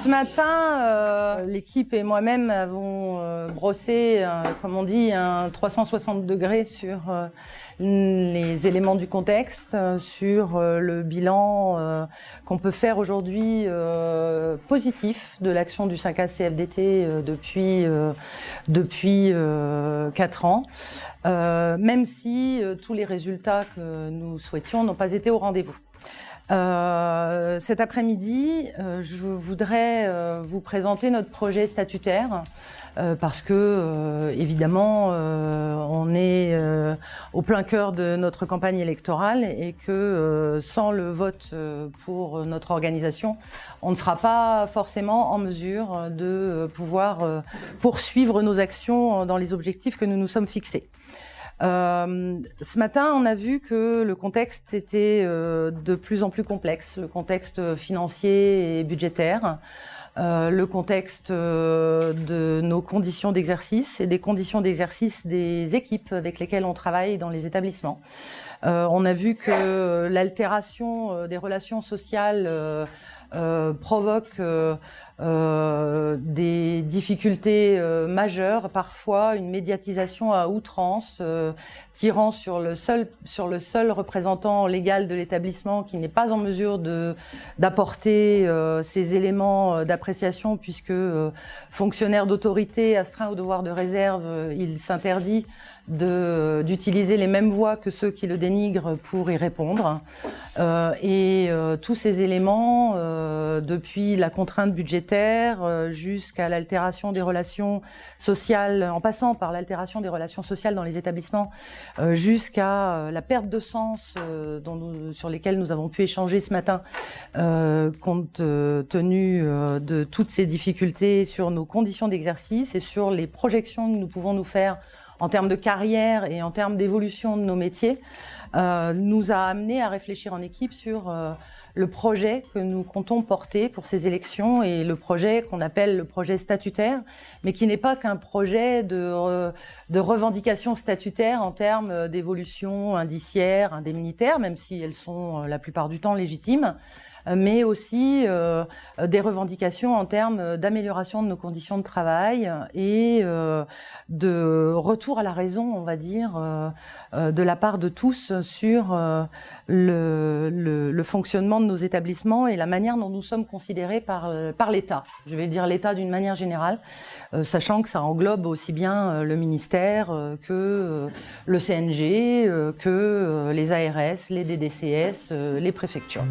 Ce matin, l'équipe et moi-même avons brossé, comme on dit, un 360 degrés sur les éléments du contexte, sur le bilan qu'on peut faire aujourd'hui positif de l'action du 5A CFDT depuis 4 ans, même si tous les résultats que nous souhaitions n'ont pas été au rendez-vous. Cet après-midi, je voudrais vous présenter notre projet statutaire parce que, évidemment, on est au plein cœur de notre campagne électorale et que sans le vote pour notre organisation, on ne sera pas forcément en mesure de pouvoir poursuivre nos actions dans les objectifs que nous nous sommes fixés. Ce matin, on a vu que le contexte était de plus en plus complexe, le contexte financier et budgétaire, le contexte de nos conditions d'exercice et des conditions d'exercice des équipes avec lesquelles on travaille dans les établissements. On a vu que l'altération des relations sociales provoque des difficultés majeures, parfois une médiatisation à outrance, tirant sur le seul représentant légal de l'établissement qui n'est pas en mesure d'apporter ces éléments d'appréciation puisque fonctionnaire d'autorité astreint au devoir de réserve, il s'interdit d'utiliser les mêmes voies que ceux qui le dénigrent pour y répondre. Tous ces éléments, depuis la contrainte budgétaire jusqu'à l'altération des relations sociales, en passant par l'altération des relations sociales dans les établissements, jusqu'à la perte de sens sur lesquels nous avons pu échanger ce matin, compte tenu de toutes ces difficultés sur nos conditions d'exercice et sur les projections que nous pouvons nous faire en termes de carrière et en termes d'évolution de nos métiers, nous a amené à réfléchir en équipe sur le projet que nous comptons porter pour ces élections et le projet qu'on appelle le projet statutaire, mais qui n'est pas qu'un projet de revendication statutaire en termes d'évolution indiciaire, indemnitaire, même si elles sont la plupart du temps légitimes, mais aussi des revendications en termes d'amélioration de nos conditions de travail et de retour à la raison, on va dire, de la part de tous sur le fonctionnement de nos établissements et la manière dont nous sommes considérés par l'État. Je vais dire l'État d'une manière générale, sachant que ça englobe aussi bien le ministère que le CNG, que les ARS, les DDCS, les préfectures.